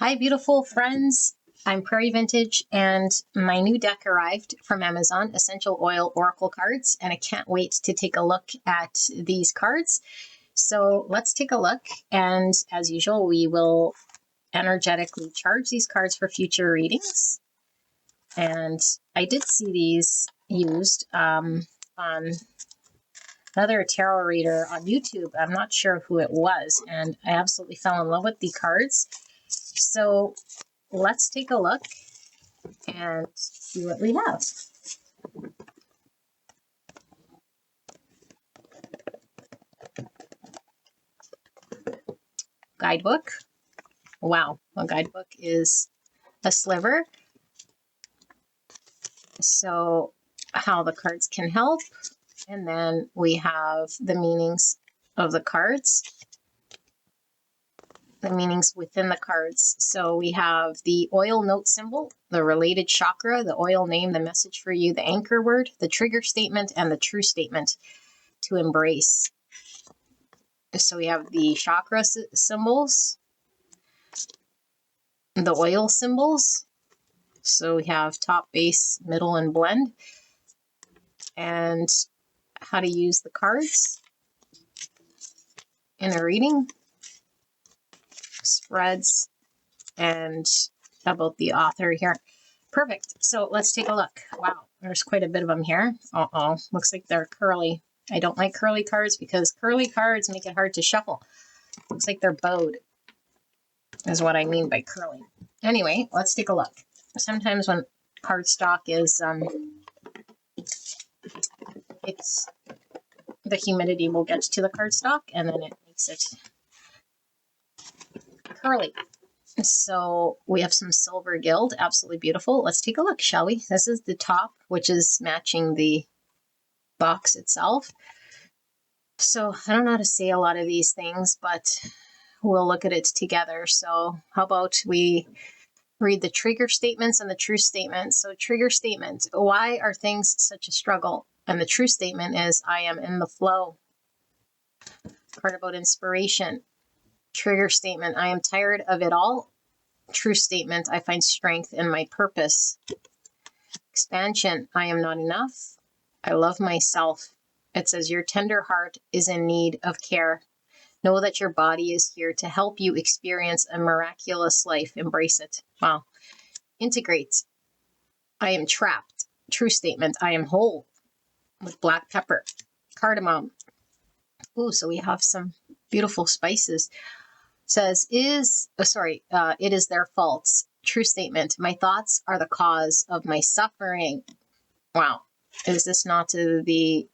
Hi, beautiful friends. I'm Prairie Vintage, and my new deck arrived from Amazon, Essential Oil Oracle cards, and I can't wait to take a look at these cards. So let's take a look, and as usual, we will energetically charge these cards for future readings. And I did see these used on another tarot reader on YouTube. I'm not sure who it was, and I absolutely fell in love with the cards. So let's take a look and see what we have. Guidebook. Wow, a guidebook is a sliver. So how the cards can help. And then we have the meanings of the cards. The meanings within the cards. So we have the oil note symbol, the related chakra, the oil name, the message for you, the anchor word, the trigger statement, and the true statement to embrace. So we have the chakra symbols, the oil symbols. So we have top, base, middle, and blend. And how to use the cards in a reading. Spreads and about the author here. Perfect. So let's take a look. Wow, there's quite a bit of them here. Uh-oh, looks like they're curly. I don't like curly cards because curly cards make it hard to shuffle. Looks like they're bowed, is what I mean by curly. Anyway, let's take a look. Sometimes when cardstock is, it's the humidity will get to the cardstock and then it makes it curly. So we have some silver gild, absolutely beautiful. Let's take a look, shall we? This is the top, which is matching the box itself. So I don't know how to say a lot of these things, but we'll look at it together. So how about we read the trigger statements and the true statement. So trigger statement, why are things such a struggle? And the true statement is, I am in the flow. Part about inspiration. Trigger statement, I am tired of it all. True statement, I find strength in my purpose. Expansion, I am not enough. I love myself. It says your tender heart is in need of care. Know that your body is here to help you experience a miraculous life. Embrace it. Wow. Integrate. I am trapped. True statement, I am whole. With black pepper. Cardamom. Ooh, so we have some beautiful spices. Says, it is their faults. True statement, my thoughts are the cause of my suffering. Wow. Is this not the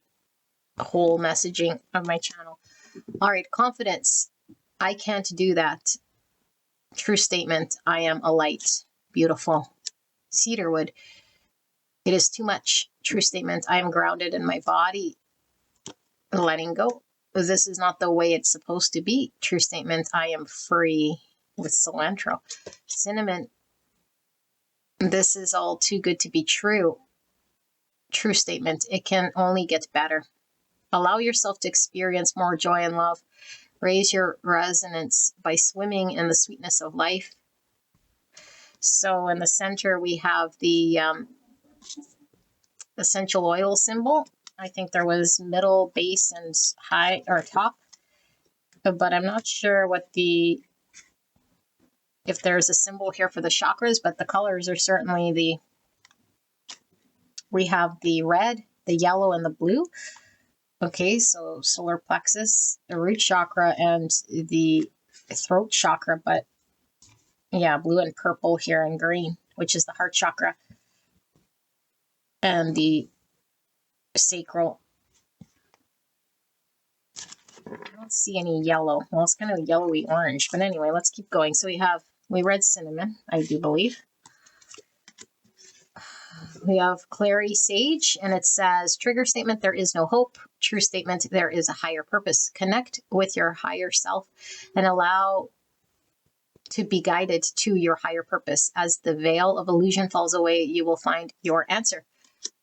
whole messaging of my channel? All right, confidence. I can't do that. True statement, I am a light. Beautiful. Cedarwood. It is too much. True statement, I am grounded in my body. Letting go. This is not the way it's supposed to be. True statement, I am free. With cilantro. Cinnamon. This is all too good to be true. True statement, it can only get better. Allow yourself to experience more joy and love. Raise your resonance by swimming in the sweetness of life. So in the center, we have the essential oil symbol. I think there was middle, base, and high or top, but I'm not sure what if there's a symbol here for the chakras, but the colors are certainly we have the red, the yellow, and the blue. Okay, so solar plexus, the root chakra, and the throat chakra, but yeah, blue and purple here and green, which is the heart chakra. And the sacral. I don't see any yellow. Well, it's kind of yellowy orange, but anyway, let's keep going. So we read cinnamon, I do believe. We have clary sage, and it says, trigger statement, there is no hope. True statement, there is a higher purpose. Connect with your higher self and allow to be guided to your higher purpose. As the veil of illusion falls away, you will find your answer.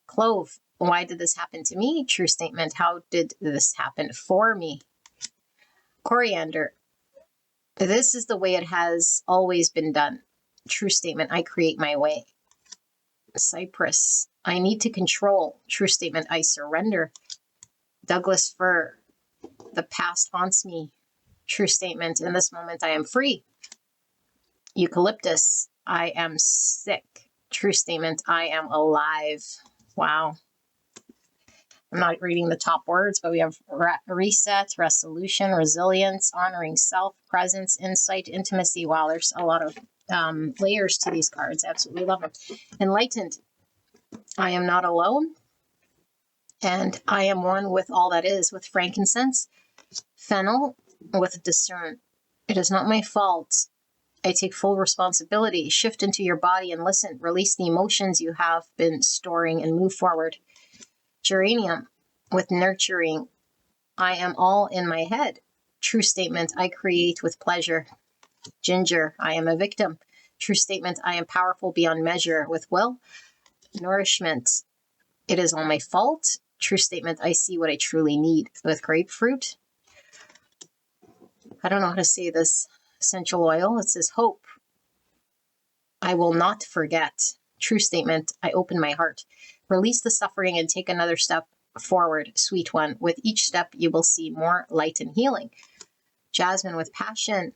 Clove, why did this happen to me? True statement, how did this happen for me? Coriander, This is the way it has always been done. True statement, I create my way. Cypress, I need to control. True statement, I surrender. Douglas fir, the past haunts me. True statement, in this moment I am free. Eucalyptus, I am sick. True statement, I am alive. Wow. I'm not reading the top words, but we have reset, resolution, resilience, honoring self, presence, insight, intimacy. Wow, there's a lot of layers to these cards. Absolutely love them. Enlightened, I am not alone, and I am one with all that is. With frankincense, fennel, with discern. It is not my fault. I take full responsibility. Shift into your body and listen. Release the emotions you have been storing and move forward. Geranium, with nurturing. I am all in my head. True statement, I create with pleasure. Ginger, I am a victim. True statement, I am powerful beyond measure with will. Nourishment, it is all my fault. True statement, I see what I truly need. With grapefruit, I don't know how to say this essential oil. It says hope. I will not forget. True statement, I open my heart. Release the suffering and take another step forward, sweet one. With each step, you will see more light and healing. Jasmine, with passion,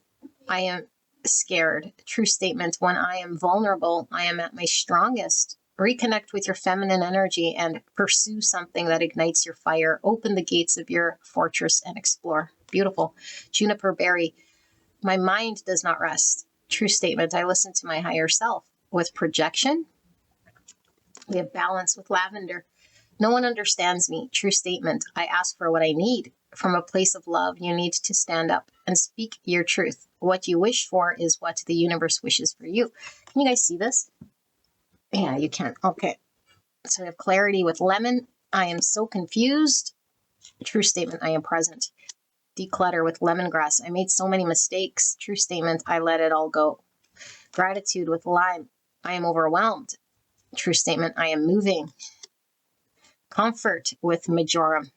I am scared. True statement, when I am vulnerable, I am at my strongest. Reconnect with your feminine energy and pursue something that ignites your fire. Open the gates of your fortress and explore. Beautiful. Juniper berry, my mind does not rest. True statement, I listen to my higher self. With projection, we have balance. With lavender, no one understands me. True statement, I ask for what I need. From a place of love, you need to stand up and speak your truth. What you wish for is what the universe wishes for you. Can you guys see this? Yeah, you can. Okay. So we have clarity with lemon. I am so confused. True statement, I am present. Declutter with lemongrass. I made so many mistakes. True statement, I let it all go. Gratitude with lime. I am overwhelmed. True statement, I am moving. Comfort with majoram.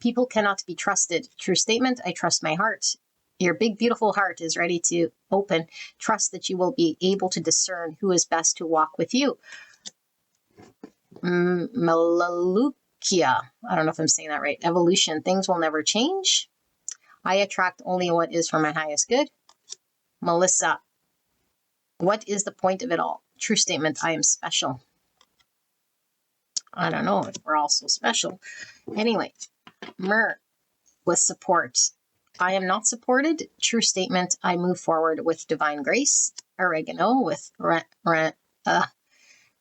People cannot be trusted. True statement, I trust my heart. Your big, beautiful heart is ready to open. Trust that you will be able to discern who is best to walk with you. Melaleuca. I don't know if I'm saying that right. Evolution. Things will never change. I attract only what is for my highest good. Melissa. What is the point of it all? True statement, I am special. I don't know if we're all so special. Anyway, myrrh with support. I am not supported. True statement, I move forward with divine grace. Oregano with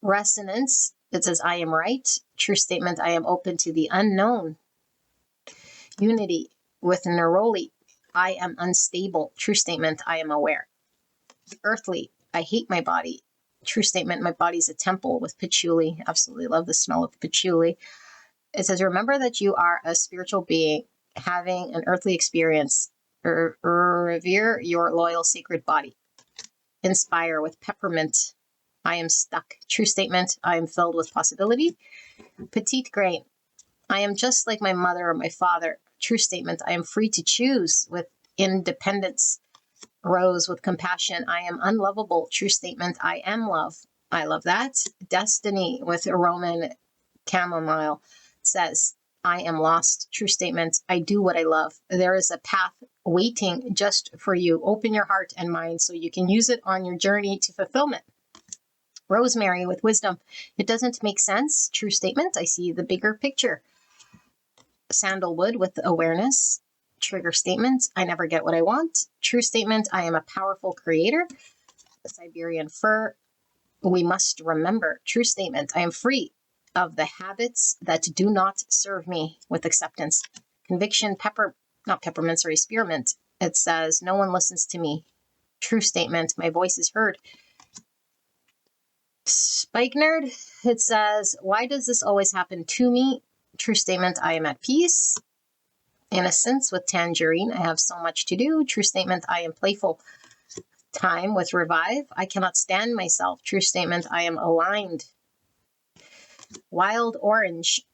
resonance. It says, I am right. True statement, I am open to the unknown. Unity with neroli. I am unstable. True statement, I am aware. Earthly, I hate my body. True statement, my body's a temple. With patchouli. Absolutely love the smell of patchouli. It says, remember that you are a spiritual being having an earthly experience. Revere your loyal sacred body. Inspire with peppermint. I am stuck. True statement, I am filled with possibility. Petite grain. I am just like my mother or my father. True statement, I am free to choose. With independence. Rose with compassion. I am unlovable. True statement, I am love. I love that. Destiny with a Roman chamomile says, I am lost. True statement, I do what I love. There is a path waiting just for you. Open your heart and mind so you can use it on your journey to fulfillment. Rosemary with wisdom. It doesn't make sense. True statement, I see the bigger picture. Sandalwood with awareness. Trigger statement, I never get what I want. True statement, I am a powerful creator. Siberian fir, we must remember. True statement, I am free of the habits that do not serve me. With acceptance. Conviction, spearmint. It says, no one listens to me. True statement, my voice is heard. Spikenard, it says, why does this always happen to me? True statement, I am at peace. Innocence with tangerine, I have so much to do. True statement, I am playful. Time with revive, I cannot stand myself. True statement, I am aligned. Wild orange,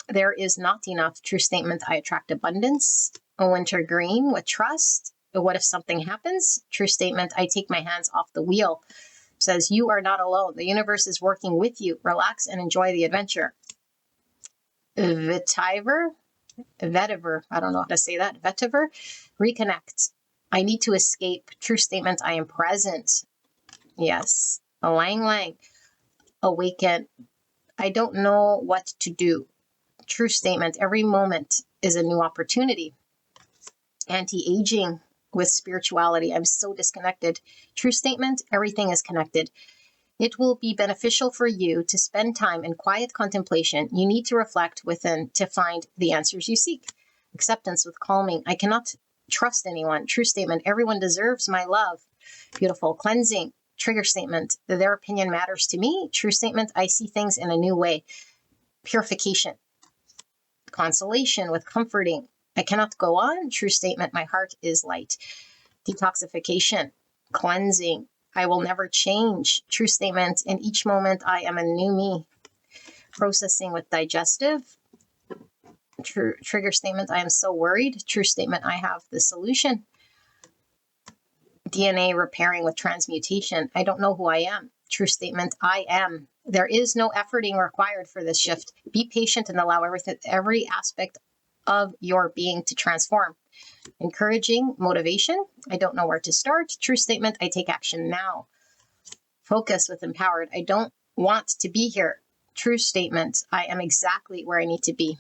there is not enough. True statement, I attract abundance. A winter green with trust. What if something happens? True statement, I take my hands off the wheel. Says, you are not alone. The universe is working with you. Relax and enjoy the adventure. Vetiver, I don't know how to say that. Vetiver, reconnect. I need to escape. True statement, I am present. Yes. Lang Lang, awaken. I don't know what to do. True statement, every moment is a new opportunity. Anti-aging with spirituality, I'm so disconnected. True statement, everything is connected. It will be beneficial for you to spend time in quiet contemplation. You need to reflect within to find the answers you seek. Acceptance with calming. I cannot trust anyone. True statement. Everyone deserves my love. Beautiful. Cleansing. Trigger statement. Their opinion matters to me. True statement. I see things in a new way. Purification. Consolation with comforting. I cannot go on. True statement. My heart is light. Detoxification. Cleansing. I will never change. True statement. In each moment, I am a new me. Processing with digestive. Trigger statement. I am so worried. True statement. I have the solution. DNA repairing with transmutation. I don't know who I am. True statement. I am. There is no efforting required for this shift. Be patient and allow every aspect of your being to transform. Encouraging motivation. I don't know where to start. True statement. I take action now. Focus with empowered. I don't want to be here. True statement. I am exactly where I need to be.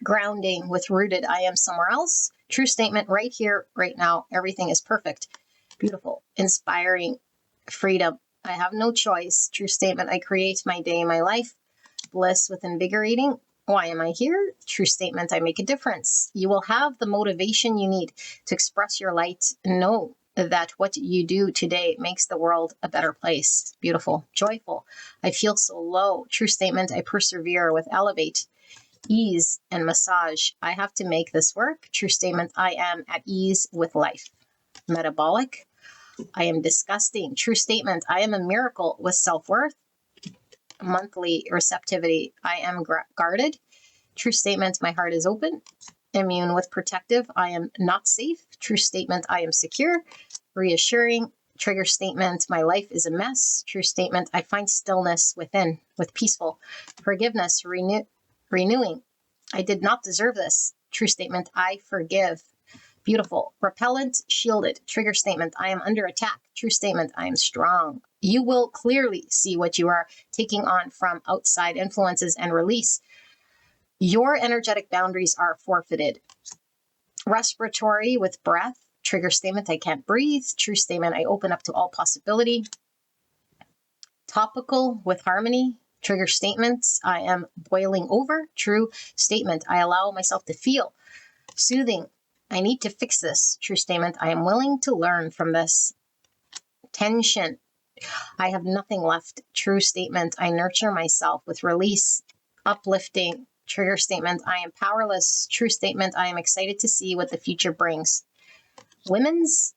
Grounding with rooted. I am somewhere else. True statement. Right here, right now. Everything is perfect. Beautiful. Inspiring. Freedom. I have no choice. True statement. I create my day, my life. Bliss with invigorating. Why am I here? True statement. I make a difference. You will have the motivation you need to express your light. Know that what you do today makes the world a better place. Beautiful. Joyful. I feel so low. True statement. I persevere with elevate. Ease and massage. I have to make this work. True statement. I am at ease with life. Metabolic. I am disgusting. True statement. I am a miracle with self-worth. Monthly receptivity. I am guarded. True statement. My heart is open. Immune with protective. I am not safe. True statement. I am secure. Reassuring. Trigger statement. My life is a mess. True statement. I find stillness within with peaceful. Forgiveness. Renewing. I did not deserve this. True statement. I forgive. Beautiful. Repellent. Shielded. Trigger statement. I am under attack. True statement. I am strong. You will clearly see what you are taking on from outside influences and release. Your energetic boundaries are forfeited. Respiratory with breath. Trigger statement. I can't breathe. True statement. I open up to all possibility. Topical with harmony. Trigger statements. I am boiling over. True statement. I allow myself to feel. Soothing. I need to fix this. True statement. I am willing to learn from this. Tension. I have nothing left. True statement. I nurture myself with release. Uplifting. Trigger statement. I am powerless. True statement. I am excited to see what the future brings. Women's.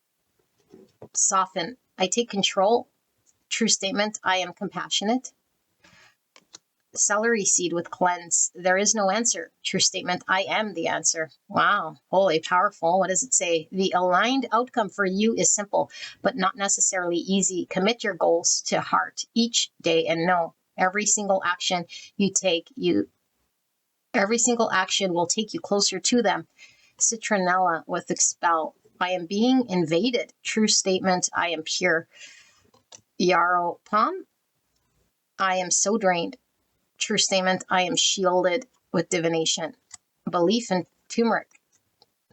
Soften. I take control. True statement. I am compassionate. Celery seed with cleanse. There is no answer. True statement. I am the answer. Wow. Holy, powerful. What does it say? The aligned outcome for you is simple, but not necessarily easy. Commit your goals to heart each day and know every single action you take, every single action will take you closer to them. Citronella with expel. I am being invaded. True statement. I am pure. Yarrow palm. I am so drained. True statement. I am shielded with divination. Belief in turmeric.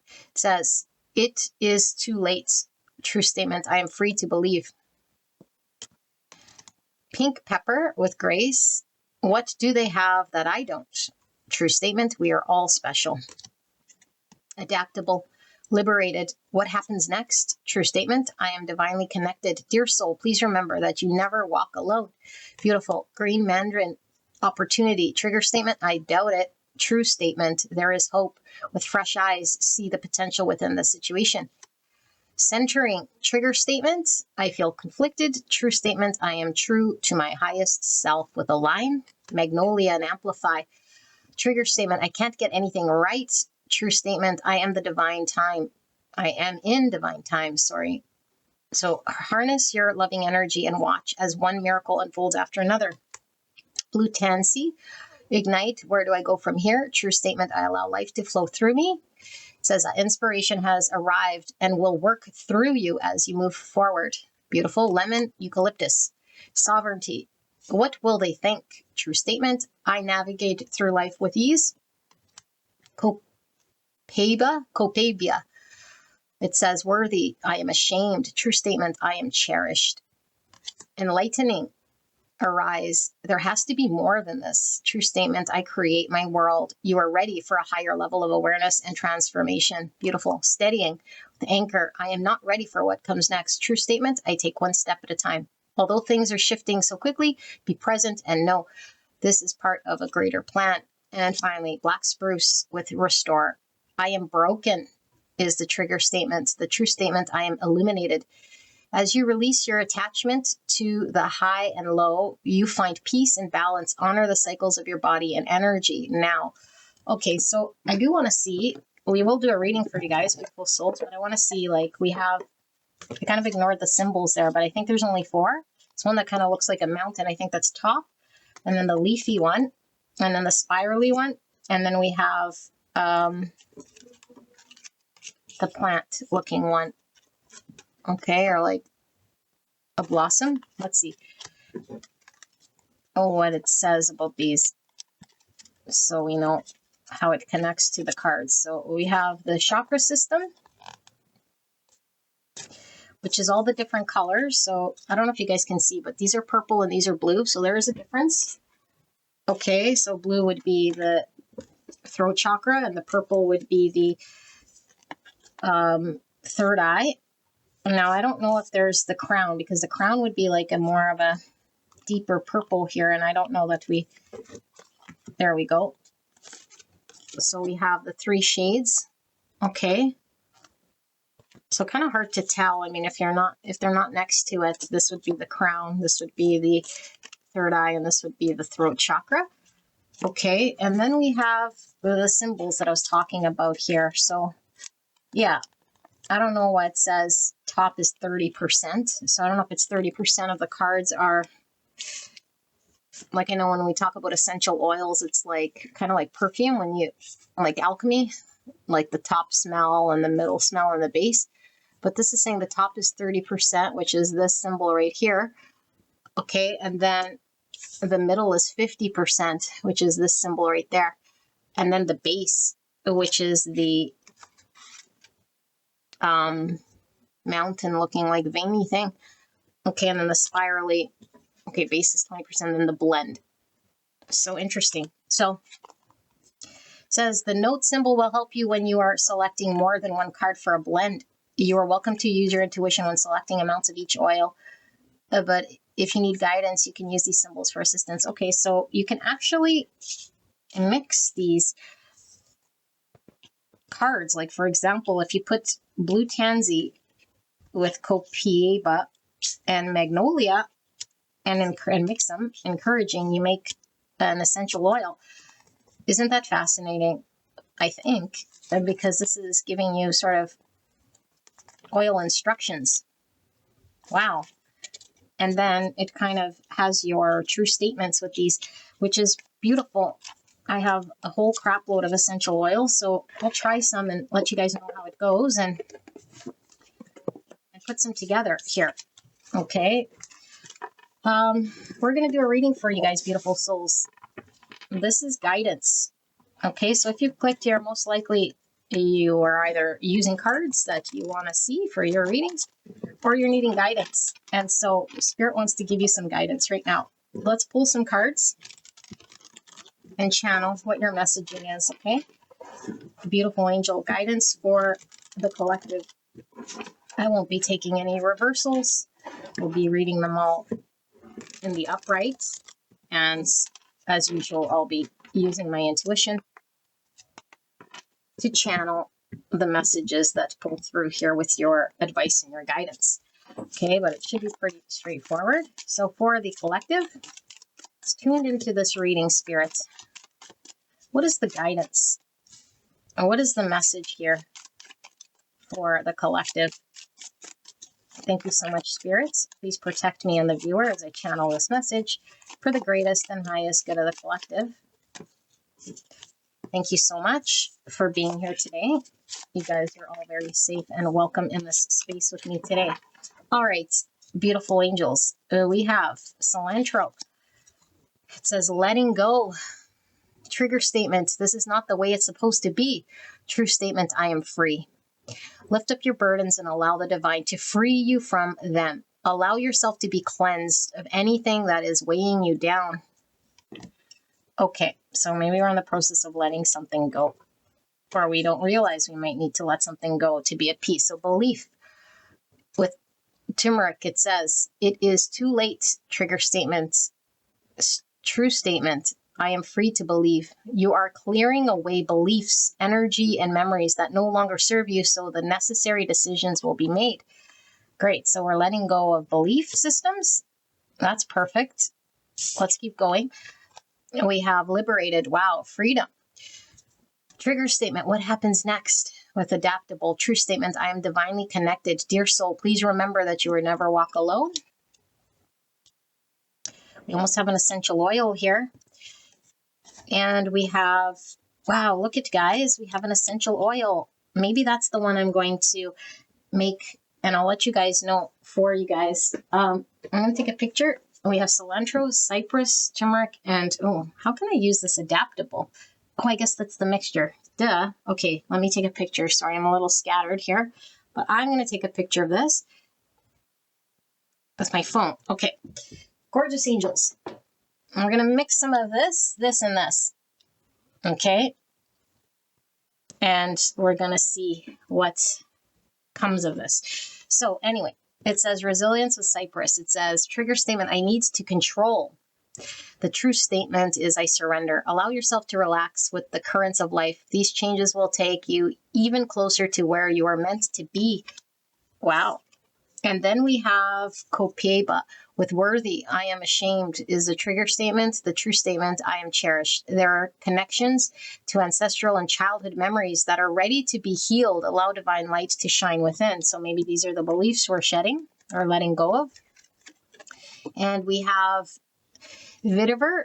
It says, it is too late. True statement. I am free to believe. Pink pepper with grace. What do they have that I don't? True statement. We are all special. Adaptable. Liberated. What happens next? True statement. I am divinely connected. Dear soul, please remember that you never walk alone. Beautiful. Green mandarin. Opportunity. Trigger statement. I doubt it. True statement. There is hope. With fresh eyes, see the potential within the situation. Centering. Trigger statement. I feel conflicted. True statement. I am true to my highest self with a line. Magnolia and amplify. Trigger statement. I can't get anything right. True statement. I am the divine time. I am in divine time, sorry. So harness your loving energy and watch as one miracle unfolds after another. Blue Tansy, ignite. Where do I go from here? True statement. I allow life to flow through me. It says inspiration has arrived and will work through you as you move forward. Beautiful. Lemon, eucalyptus. Sovereignty. What will they think? True statement. I navigate through life with ease. Copabia. It says worthy. I am ashamed. True statement. I am cherished. Enlightening. Arise. There has to be more than this. True statement. I create my world. You are ready for a higher level of awareness and transformation. Beautiful. Steadying. The anchor. I am not ready for what comes next. True statement. I take one step at a time. Although things are shifting so quickly, be present and know this is part of a greater plan. And finally, black spruce with restore. I am broken is the trigger statement. The true statement. I am illuminated. As you release your attachment to the high and low, you find peace and balance. Honor the cycles of your body and energy now. Okay, so I do want to see, we will do a reading for you guys, beautiful souls, but I want to see, like, we have, I kind of ignored the symbols there, but I think there's only 4. It's one that kind of looks like a mountain. I think that's top. And then the leafy one. And then the spirally one. And then we have the plant looking one. Okay, or like a blossom. Let's see. Oh, what it says about these, so we know how it connects to the cards. So we have the chakra system, which is all the different colors. So I don't know if you guys can see, but these are purple and these are blue. So there is a difference. Okay, so blue would be the throat chakra and the purple would be the third eye. Now, I don't know if there's the crown, because the crown would be like a more of a deeper purple here. And I don't know that there we go. So we have the 3 shades. Okay. So kind of hard to tell. I mean, if they're not next to it, this would be the crown, this would be the third eye, and this would be the throat chakra. Okay. And then we have the symbols that I was talking about here. So yeah, I don't know why it says top is 30%. So I don't know if it's 30% of the cards are, like, I know when we talk about essential oils, it's like kind of like perfume, when you, like alchemy, like the top smell and the middle smell and the base. But this is saying the top is 30%, which is this symbol right here. Okay. And then the middle is 50%, which is this symbol right there. And then the base, which is the mountain looking like veiny thing. Okay, and then the spirally, okay, base is 20%, then the blend. So interesting. So it says the note symbol will help you when you are selecting more than one card for a blend. You are welcome to use your intuition when selecting amounts of each oil. But if you need guidance, you can use these symbols for assistance. Okay, so you can actually mix these cards. Like, for example, if you put blue tansy with copiaba and magnolia and mix them, encouraging, you make an essential oil. Isn't that fascinating? I think, because this is giving you sort of oil instructions. Wow. And then it kind of has your true statements with these, which is beautiful. I have a whole crap load of essential oils, so I'll try some and let you guys know how it goes and put some together here. Okay. We're going to do a reading for you guys, beautiful souls. This is guidance. Okay, so if you've clicked here, most likely you are either using cards that you want to see for your readings, or you're needing guidance. And so Spirit wants to give you some guidance right now. Let's pull some cards and channel what your messaging is, okay? Beautiful angel guidance for the collective. I won't be taking any reversals. We'll be reading them all in the upright. And as usual, I'll be using my intuition to channel the messages that pull through here with your advice and your guidance. Okay, but it should be pretty straightforward. So for the collective, it's tuned into this reading, Spirit. What is the guidance? And what is the message here for the collective. Thank you so much, spirits. Please protect me and the viewer as I channel this message for the greatest and highest good of the collective. Thank you so much for being here today. You guys are all very safe and welcome in this space with me today. All right, beautiful angels. We have cilantro. It says, letting go. Trigger statement. This is not the way it's supposed to be. True statement. I am free. Lift up your burdens and allow the divine to free you from them. Allow yourself to be cleansed of anything that is weighing you down. Okay, so maybe we're in the process of letting something go, or we don't realize we might need to let something go to be at peace. So belief. With turmeric, it says, it is too late. Trigger statement. True statement. I am free to believe. You are clearing away beliefs, energy, and memories that no longer serve you, so the necessary decisions will be made. Great. So we're letting go of belief systems. That's perfect. Let's keep going. We have liberated. Wow. Freedom. Trigger statement. What happens next? With adaptable. True statement. I am divinely connected. Dear soul, please remember that you will never walk alone. We almost have an essential oil here. And we have, wow, look at guys. We have an essential oil. Maybe that's the one I'm going to make. And I'll let you guys know for you guys. I'm going to take a picture. We have cilantro, cypress, turmeric, and how can I use this adaptable? Oh, I guess that's the mixture. Duh. Okay, let me take a picture. Sorry, I'm a little scattered here, but I'm going to take a picture of this with my phone. Okay, gorgeous angels. And we're going to mix some of this, and this. Okay, and we're going to see what comes of this. So anyway, it says resilience with cypress. It says trigger statement. I need to control. The true statement is I surrender. Allow yourself to relax with the currents of life. These changes will take you even closer to where you are meant to be. Wow. And then we have Kopeba with worthy. I am ashamed is the trigger statement. The true statement, I am cherished. There are connections to ancestral and childhood memories that are ready to be healed. Allow divine light to shine within. So maybe these are the beliefs we're shedding or letting go of. And we have Vitiver,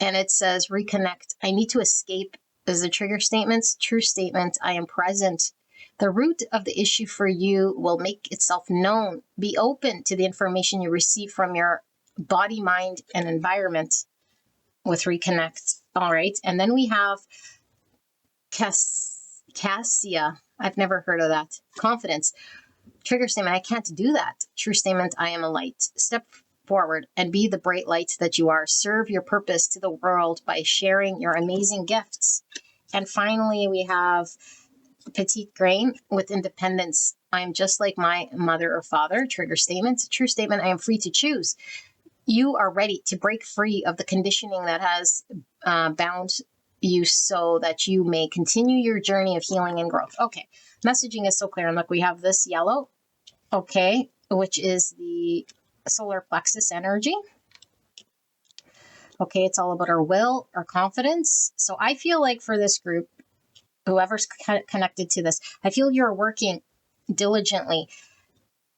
and it says reconnect. I need to escape is the trigger statements. True statement, I am present. The root of the issue for you will make itself known. Be open to the information you receive from your body, mind, and environment with reconnect. All right. And then we have Cassia. I've never heard of that. Confidence. Trigger statement, I can't do that. True statement, I am a light. Step forward and be the bright light that you are. Serve your purpose to the world by sharing your amazing gifts. And finally, we have Petite Grain with independence. I am just like my mother or father. Trigger statement. True statement. I am free to choose. You are ready to break free of the conditioning that has bound you so that you may continue your journey of healing and growth. Okay. Messaging is so clear. And look, we have this yellow. Okay. Which is the solar plexus energy. Okay. It's all about our will, our confidence. So I feel like for this group, whoever's connected to this, I feel you're working diligently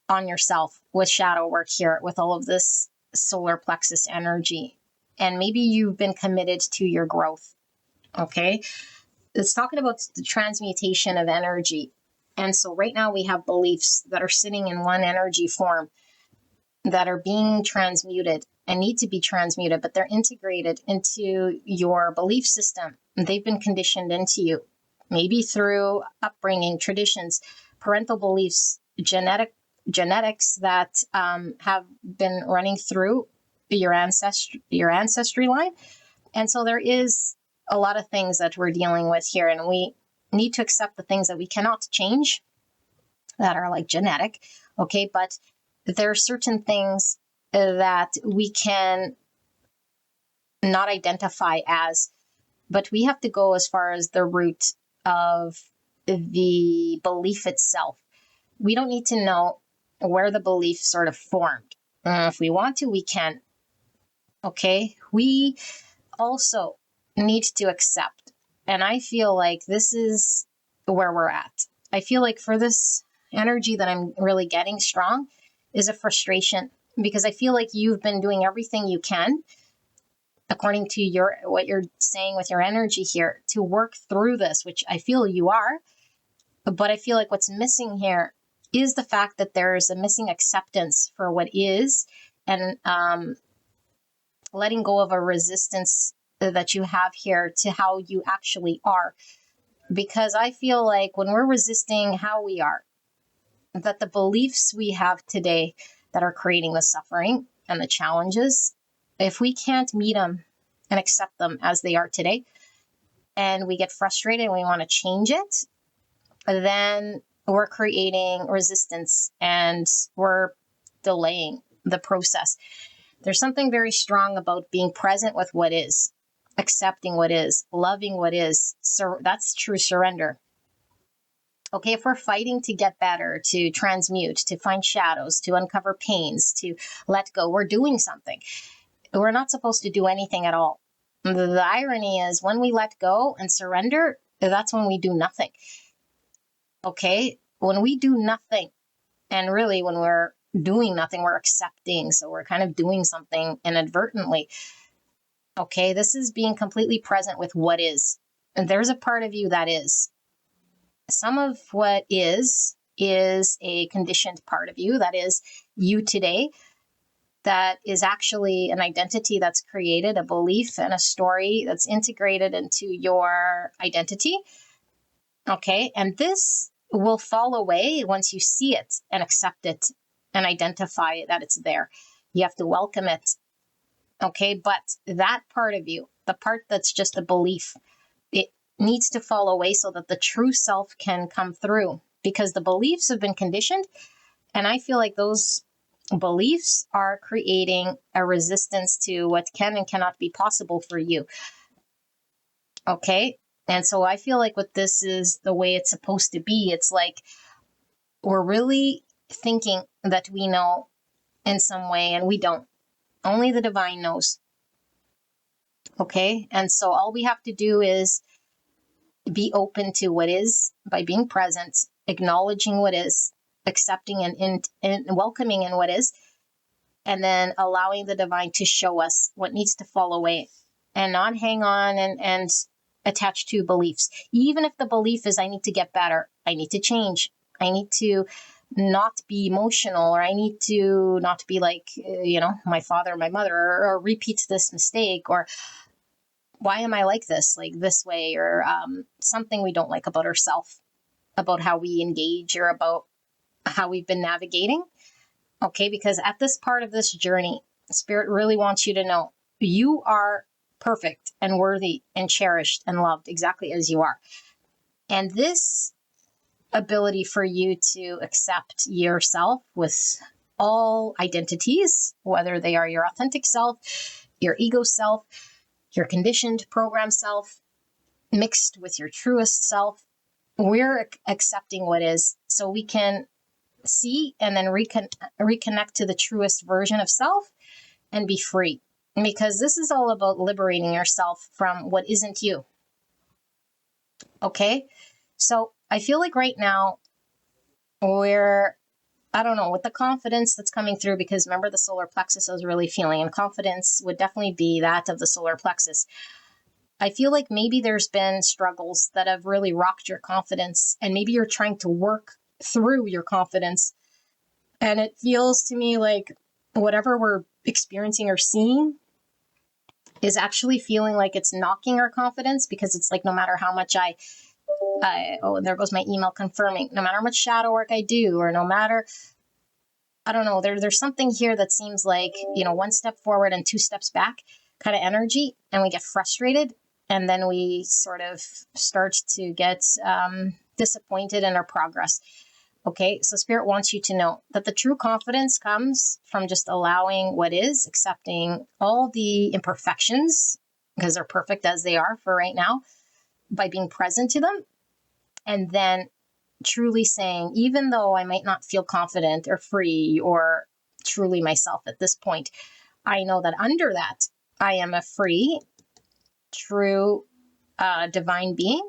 on yourself with shadow work here with all of this solar plexus energy. And maybe you've been committed to your growth. Okay. It's talking about the transmutation of energy. And so right now we have beliefs that are sitting in one energy form that are being transmuted and need to be transmuted, but they're integrated into your belief system. They've been conditioned into you. Maybe through upbringing, traditions, parental beliefs, genetics that have been running through your ancestry line. And so there is a lot of things that we're dealing with here, and we need to accept the things that we cannot change that are like genetic. Okay, but there are certain things that we can not identify as, but we have to go as far as the root of the belief itself. We don't need to know where the belief sort of formed. If we want to, we can. Okay. We also need to accept. And I feel like this is where we're at. I feel like for this energy that I'm really getting strong is a frustration, because I feel like you've been doing everything you can according to what you're saying with your energy here to work through this, which I feel you are. But I feel like what's missing here is the fact that there's a missing acceptance for what is, and letting go of a resistance that you have here to how you actually are. Because I feel like when we're resisting how we are, that the beliefs we have today that are creating the suffering and the challenges, if we can't meet them and accept them as they are today, and we get frustrated and we want to change it, then we're creating resistance and we're delaying the process. There's something very strong about being present with what is, accepting what is, loving what is. So that's true surrender. Okay, if we're fighting to get better, to transmute, to find shadows, to uncover pains, to let go, we're doing something. We're not supposed to do anything at all. The irony is when we let go and surrender, that's when we do nothing. Okay, when we do nothing, and really when we're doing nothing, we're accepting. So we're kind of doing something inadvertently. Okay, this is being completely present with what is. And there's a part of you that is. Some of what is a conditioned part of you, that is you today, that is actually an identity that's created, a belief and a story that's integrated into your identity. Okay, and this will fall away once you see it and accept it and identify that it's there. You have to welcome it. Okay, but that part of you, the part that's just a belief, it needs to fall away so that the true self can come through, because the beliefs have been conditioned. And I feel like those beliefs are creating a resistance to what can and cannot be possible for you. Okay. And so I feel like what this is the way it's supposed to be. It's like we're really thinking that we know in some way, and we don't. Only the divine knows. Okay. And so all we have to do is be open to what is by being present, acknowledging what is, accepting and welcoming in what is, and then allowing the divine to show us what needs to fall away, and not hang on and attach to beliefs. Even if the belief is I need to get better, I need to change, I need to not be emotional, or I need to not be like, my father or my mother, or repeat this mistake, or why am I like this way, or something we don't like about ourselves, about how we engage, or about how we've been navigating. Okay, because at this part of this journey, Spirit really wants you to know you are perfect and worthy and cherished and loved exactly as you are. And this ability for you to accept yourself with all identities, whether they are your authentic self, your ego self, your conditioned program self, mixed with your truest self, we're accepting what is so we can see and then reconnect to the truest version of self and be free. Because this is all about liberating yourself from what isn't you. Okay? So I feel like right now I don't know, with the confidence that's coming through, because remember the solar plexus I was really feeling, and confidence would definitely be that of the solar plexus. I feel like maybe there's been struggles that have really rocked your confidence, and maybe you're trying to work through your confidence. And it feels to me like whatever we're experiencing or seeing is actually feeling like it's knocking our confidence, because it's like no matter how much oh, there goes my email confirming, no matter how much shadow work I do, or no matter, I don't know, there's something here that seems like, one step forward and two steps back kind of energy, and we get frustrated, and then we sort of start to get disappointed in our progress. Okay, so Spirit wants you to know that the true confidence comes from just allowing what is, accepting all the imperfections, because they're perfect as they are for right now, by being present to them, and then truly saying, even though I might not feel confident or free or truly myself at this point, I know that under that, I am a free, true, divine being.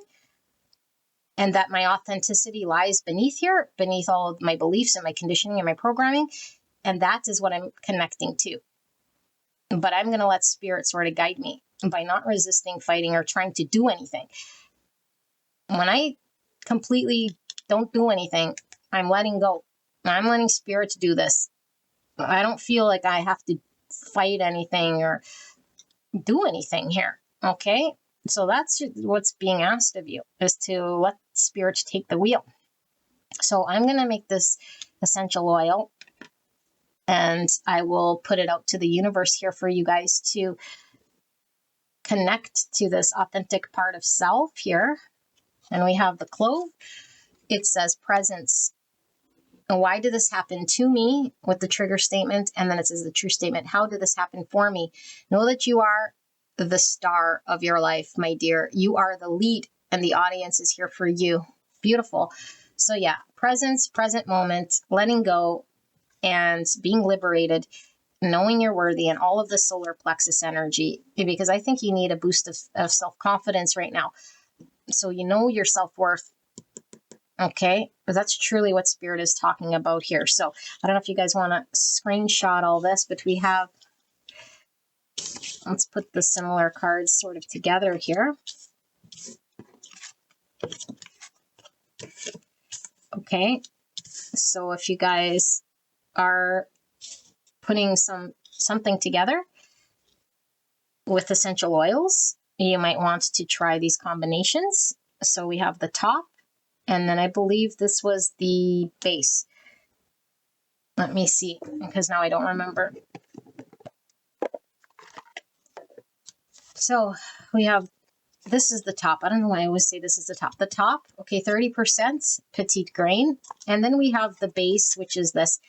and that my authenticity lies beneath here, beneath all of my beliefs and my conditioning and my programming. And that is what I'm connecting to. But I'm going to let spirit sort of guide me by not resisting, fighting, or trying to do anything. When I completely don't do anything, I'm letting go. I'm letting spirit do this. I don't feel like I have to fight anything or do anything here. Okay? So that's what's being asked of you, is to let spirit take the wheel. So I'm going to make this essential oil, and I will put it out to the universe here for you guys to connect to this authentic part of self here. And we have the clove. It says presence. And why did this happen to me with the trigger statement? And then it says the true statement. How did this happen for me? Know that you are the star of your life, my dear. You are the lead, and the audience is here for you. Beautiful. So yeah, presence, present moment, letting go, and being liberated, knowing you're worthy, and all of the solar plexus energy, because I think you need a boost of self-confidence right now. So you know your self-worth. Okay, but that's truly what spirit is talking about here. So I don't know if you guys want to screenshot all this, but we have, let's put the similar cards sort of together here. Okay, so if you guys are putting something together with essential oils, you might want to try these combinations. So we have the top, and then I believe this was the base. Let me see, because now I don't remember. So we have, this is the top. I don't know why I always say this is the top. The top, okay, 30% petite grain. And then we have the base, which is this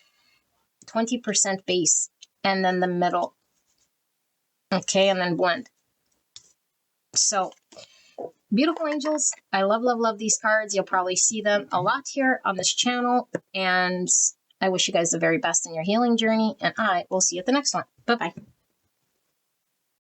20% base. And then the middle. Okay, and then blend. So beautiful angels. I love, love, love these cards. You'll probably see them a lot here on this channel. And I wish you guys the very best in your healing journey. And I will see you at the next one. Bye-bye.